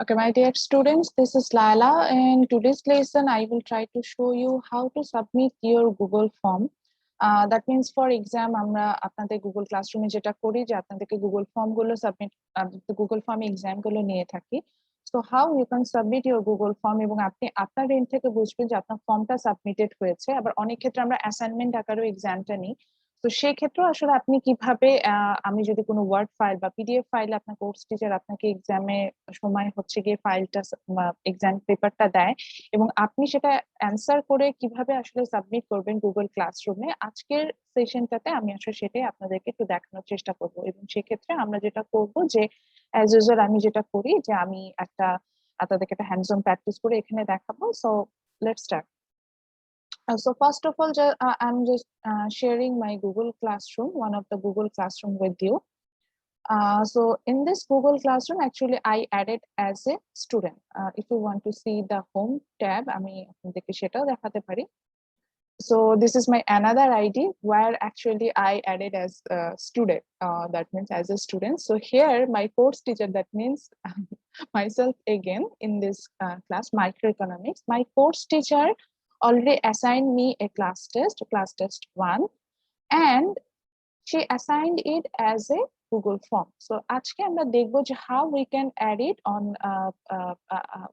Okay, my dear students, this is Laila. In today's lesson, I will try to show you how to submit your Google form. That means for exam, আমরা আপনাদের Google Classroom-এ যেটা করি যে আপনাদেরকে Google form গুলো submit, Google form exam গুলো নিয়ে থাকি. So how you can submit your Google form এবং আপনি আপনার end থেকে বুঝবেন যে আপনার ফর্মটা সাবমিটেড হয়েছে। আবার অনেক ক্ষেত্রে আমরা অ্যাসাইনমেন্ট আকারেও এক্সামটা নিই। তো সেই ক্ষেত্রে আসলে আপনি কিভাবে আমি যদি কোনো ওয়ার্ড ফাইল বা পিডিএফ ফাইল আপনার কোর্স টিচার আপনাকে এক্সামে সময় হচ্ছে গিয়ে ফাইলটা এক্সাম পেপারটা দেয় এবং আপনি সেটা অ্যান্সার করে কিভাবে আসলে সাবমিট করবেন গুগল ক্লাসরুমে আজকের সেশনটাতে আমি আসলে সেটাই আপনাদেরকে একটু দেখানোর চেষ্টা করব এবং সেক্ষেত্রে আমরা যেটা করব যে অ্যাজ ইউজুয়াল আমি যেটা করি যে আমি আপনাদেরকে একটা হ্যান্ডস অন প্র্যাকটিস করে এখানে দেখাবো। So let's start. So first of all, I'm just sharing my Google Classroom, one of the Google Classroom with you. So in this Google Classroom, actually I added as a student. If you want to see the home tab, আমি আপনাদেরকে সেটাও দেখাতে পারি. So this is my another ID where actually I added as a student. That means as a student. So here my course teacher, that means myself again in this class, microeconomics. My course teacher already assigned me a class test 1, and she assigned it as a Google form. So আজকে আমরা দেখব যে how we can add it on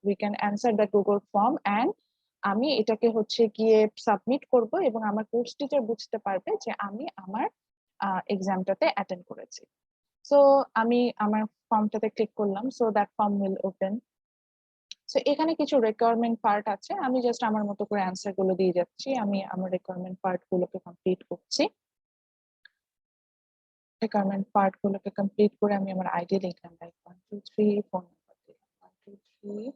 we can answer the Google form and আমি এটাকে হচ্ছে গিয়ে submit করব এবং আমার কোর্স টিচার বুঝতে পারবে যে আমি আমার এক্সামটাতে অ্যাটেন্ড করেছি। সো আমি আমার ফর্মটাতে ক্লিক করলাম। So that form will open. So এখানে কিছু রিকোয়ারমেন্ট পার্ট আছে, আমি জাস্ট আমার মতো করে অ্যান্সার গুলো দিয়ে যাচ্ছি। আমি আমার রিকোয়ারমেন্ট পার্ট গুলোকে কমপ্লিট করছি। রিকোয়ারমেন্ট পার্ট গুলোকে কমপ্লিট করে আমি আমার আইডি লিখলাম, লাইক 1 2 3 ফোন নাম্বার দিলাম 1 2 3,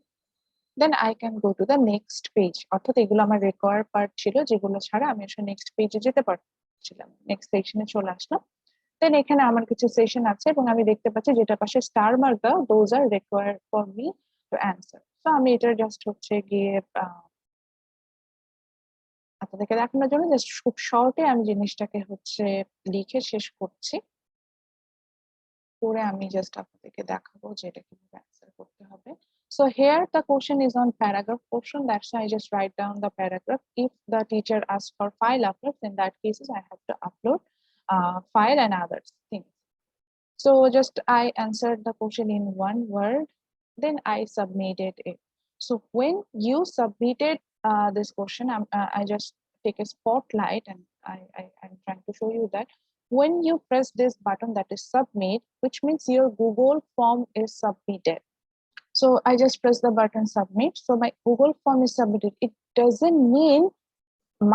then I can go to the next page. অর্থাৎ এগুলো আমার রিকোয়ার পার্ট ছিল, যেগুলো ছাড়া আমি আসলে নেক্সট পেজে যেতে পারছিলাম। নেক্সট সেকশনে চলে আসলাম। দেন এখানে আমার কিছু সেশন আছে এবং আমি দেখতে পাচ্ছি যেটা পাশে স্টার মার্ক দাও, those are required for me two answer. তো আমি এটা জাস্ট হচ্ছে গিয়ে আপনাদেরকে দেখানোর জন্য জাস্ট খুব শর্টে আমি জিনিসটাকে হচ্ছে লিখে শেষ করছি, করে আমি জাস্ট আপনাদেরকে দেখাবো যে এটা কিভাবে অ্যান্সার করতে হবে। So here the question is on paragraph portion. That's why I just write down the paragraph. If the teacher asks for file uploads, in that cases I have to upload file and other things. So just I answered the question in one word, then I submitted it. So when you submitted this question, I just take a spotlight and I'm trying to show you that when you press this button that is submit, which means your Google form is submitted. So I just press the button submit. So my Google form is submitted. It doesn't mean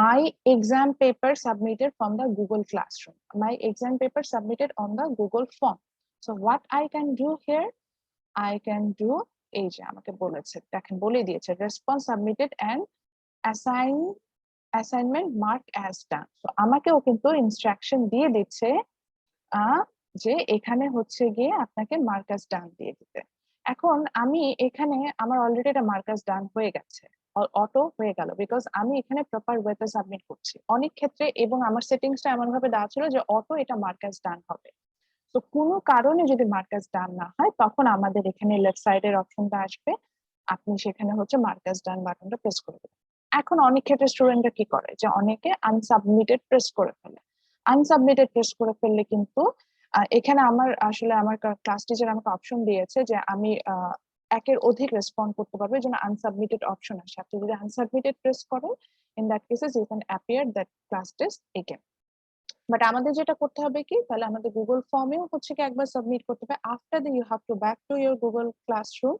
my exam paper submitted from the Google Classroom. My exam paper submitted on the Google form. So what I can do here, I can do এই যে আমাকে বলেছে, দেখেন বলে দিয়েছে response submitted and assignment mark as done. তো আমাকেও কিন্তু ইনস্ট্রাকশন দিয়ে দিচ্ছে যে এখানে হচ্ছে গিয়ে আপনাকে মার্ক অ্যাজ ডান দিয়ে দিতে। এখন আমি এখানে আমার অলরেডি এটা মার্ক অ্যাজ ডান হয়ে গেছে, অটো হয়ে গেল, বিকজ আমি এখানে প্রপার ওয়েতে সাবমিট করছি অনেক ক্ষেত্রে, এবং আমার সেটিংসটা এমন ভাবে দেওয়া ছিল যে অটো এটা মার্ক অ্যাজ ডান হবে। তো কোনো কারণে যদি মার্ক অ্যাজ ডান না হয় তখন আমাদের এখানে লেফট সাইডের অপশনটা আসবে, আপনি সেখানে হচ্ছে মার্ক অ্যাজ ডান বাটনটা প্রেস করে দেবেন। এখন অনেক ক্ষেত্রে স্টুডেন্টরা কি করে যে অনেকে আনসাবমিটেড প্রেস করে ফেলে। আনসাবমিটেড প্রেস করে ফেললে কিন্তু এখানে আমার আসলে আমার ক্লাস টিচার আমাকে অপশন দিয়েছে যে আমি একের অধিক রেসপন্ড করতে পারবো, এই জন্য আনসাবমিটেড অপশন আসে। আপনি যদি আনসাবমিটেড প্রেস করেন, in that cases you can appear that class test again. But আমাদের যেটা করতে হবে কি, তাহলে আমাদের গুগল ফর্মেও হচ্ছে কি একবার সাবমিট করতে হবে। After that you have to back to your Google classroom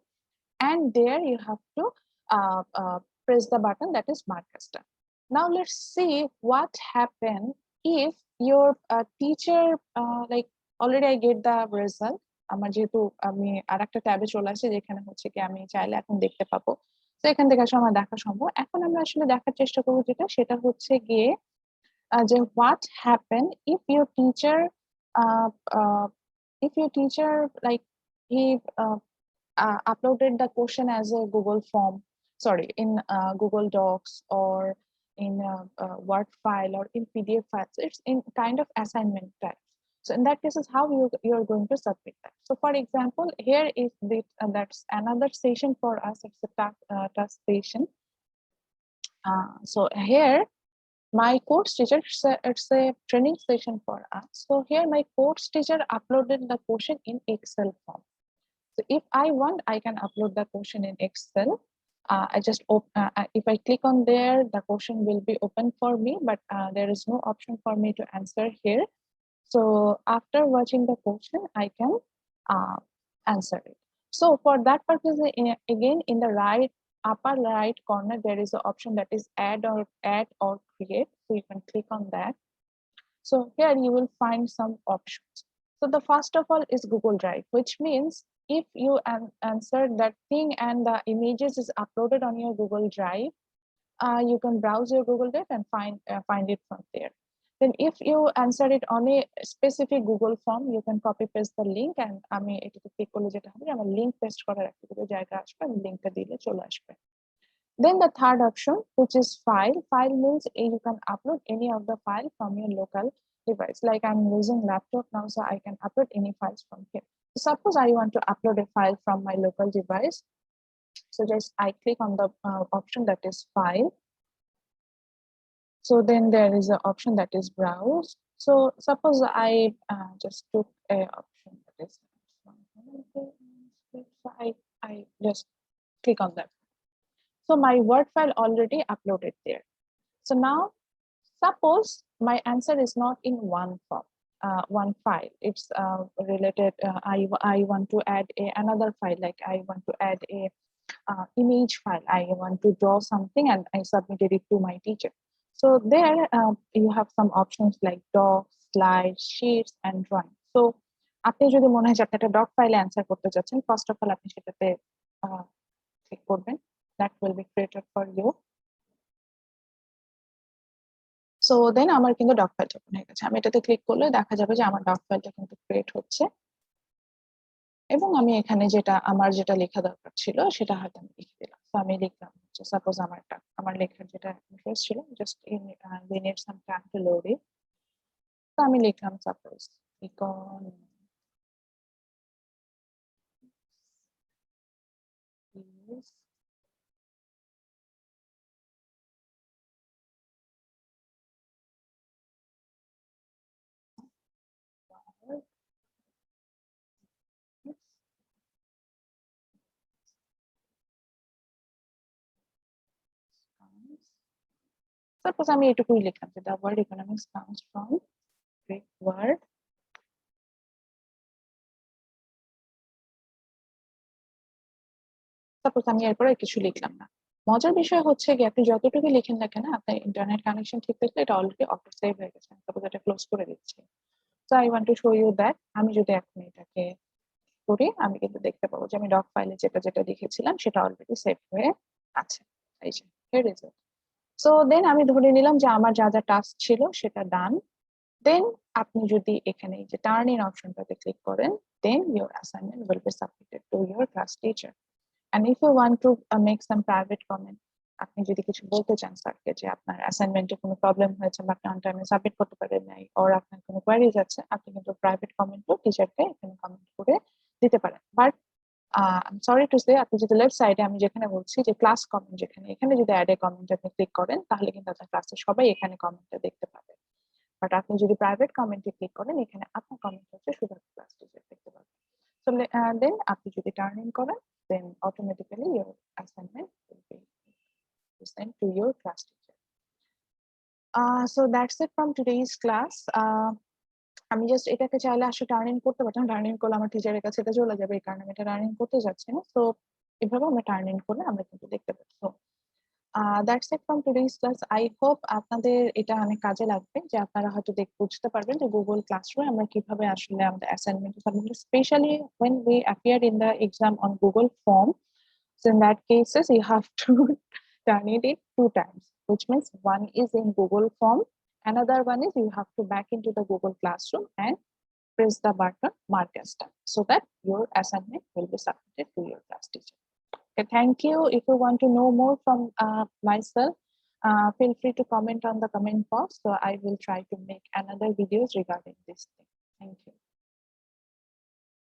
and there you have to press the button that is mark as done. Now let's see what happen if your teacher like already I get the result. আমার যেহেতু আমি আরেকটা ট্যাবে চলে আসি যেখানে হচ্ছে কি আমি চাইলে এখন দেখতে পাবো, তো এখান থেকে আসলে আমার দেখা সম্ভব। এখন আমরা আসলে দেখার চেষ্টা করবো যেটা, সেটা হচ্ছে গিয়ে যে what happen if your teacher uh, uh, like he uploaded the question as a Google form, sorry, in Google Docs or in Word file or in PDF files. It's in kind of assignment type. So in that case is how you're going to submit that. So for example, here is that's another session for us. It's a task session. So here my course teacher, it's a training session for us. So here my course teacher uploaded the question in Excel form. So if I want, I can upload the question in Excel. If I click on there, the question will be open for me, but there is no option for me to answer here. So after watching the question, I can answer it. So for that purpose, again, in the upper right corner, there is an option that is add or create. So you can click on that. So here you will find some options. So the first of all is Google Drive, which means if you answer that thing and the images is uploaded on your Google Drive, you can browse your Google Drive and find it from there. Then if you answer it on a specific Google form, you can copy paste the link and আমি এটাতে click করলে যেটা হবে আমার link paste করার একটা জায়গা আসবে, আমি লিংকটা দিলে চলে আসবে। Then the third option, which is file. File means you can upload any of the file from your local device. Like I'm using laptop now, so I can upload any files from here. Suppose I want to upload a file from my local device. So just I click on the option that is file. So then there is an option that is browse. So suppose I just took a option that is, so I just click on that. So my Word file already uploaded there. So now suppose my answer is not in one form, one file. It's related. I want to add another file, like I want to add a image file. I want to draw something and I submitted it to my teacher. So there you have some options like docs, slides, sheets, and drawing. So আপনি যদি মনে হয় যে আপনি একটা doc ফাইলে answer করতে যাচ্ছেন, ফার্স্ট অফ অল আপনি সেটাতে ক্লিক করবেন, that will be created for you. So then আমার কিন্তু ডক ফাইলটা ওপেন হয়ে গেছে। আমি এটাতে ক্লিক করলে দেখা যাবে যে আমার ডক ফাইলটা কিন্তু ক্রিয়েট হচ্ছে এবং আমি এখানে আমার যেটা লেখা দরকার ছিল সেটা হয়তো আমি লিখে দিলাম। তো আমি লিখলাম সাপোজ আমার লেখার যেটা ইন্টারেস্ট ছিল, just we need some time to load it. তো আমি লিখলাম সাপোজ সাপোজ আমি এটুকুই লিখলাম যে the word economics comes from Greek word suppose আমি এরপরে কিছু লিখলাম না। মজার বিষয় হচ্ছে কি আপনি যতটুকু লিখেন না কেন আপনার ইন্টারনেট কানেকশন ঠিক থাকলে এটা অলরেডি অটো সেভ হয়ে গেছে। সাপোজ এটা ক্লোজ করে দিচ্ছি। So I want to show you that আমি যদি এখন এটাকে করি আমি কিন্তু দেখতে পাবো যে আমি ডক ফাইলে যেটা লিখেছিলাম সেটা অলরেডি সেভ হয়ে আছে। এই যে here is it. So then আমি ধরে নিলাম যে আমার যা টাস্ক ছিল সেটা ডান। দেন আপনি যদি এখানে এই যে টার্ন ইন অপশনটাতে ক্লিক করেন, then your assignment will be submitted to your class teacher. And if you want to make some private comment, আপনি যদি কিছু বলতে চান স্যারকে যে আপনার অ্যাসাইনমেন্টে কোনো প্রবলেম হয়েছে বা আপনি অন টাইমে সাবমিট করতে পারেন নাই, অর আপনার কোনো কোয়ারিজ আছে, আপনি কিন্তু প্রাইভেট কমেন্টও টিচারকে এখানে কমেন্ট করে দিতে পারেন। But I sorry to say, আপনি যদি লেফট সাইডে আমি যেখানে বলছি যে ক্লাস কমেন্ট, এখানে যদি অ্যাড এ কমেন্ট আপনি ক্লিক করেন তাহলে কিন্তু আপনার ক্লাসে সবাই এখানে কমেন্টটা দেখতে পাবে। বাট আপনি যদি প্রাইভেট কমেন্টে ক্লিক করেন এখানে আপনার কমেন্ট হচ্ছে শুধু ক্লাস টিচার দেখতে পাবে। So then আপনি যদি টার্ন ইন করেন, then automatically your assignment will be sent to your class teacher. So that's it from today's class. আমি জাস্ট এটাকে চাইলে আসলে টার্ন ইন করতে পারতাম, টার্ন ইন করলে আমার টিচারের কাছে এটা চলে যাবে, এই কারণে আমি এটা টার্ন ইন করতে যাচ্ছি না। সো এভাবে আমরা টার্ন ইন করলে আমরা কিন্তু দেখতে পাচ্ছি। That's it from today's class. I hope আপনাদের এটা অনেক কাজে লাগবে, যে আপনারা হয়তো বুঝতে পারবেন যে গুগল ক্লাসরুমে আমরা কিভাবে আসলে আমাদের assignment submit, specially when we appear in the exam on Google form. So in that cases you have to turn it 2 times, which means one is in Google form, another one is you have to back into the Google Classroom and press the button mark as done, so that your assignment will be submitted to your class teacher. Okay, thank you. If you want to know more from myself, feel free to comment on the comment box. So I will try to make another videos regarding this thing. Thank you.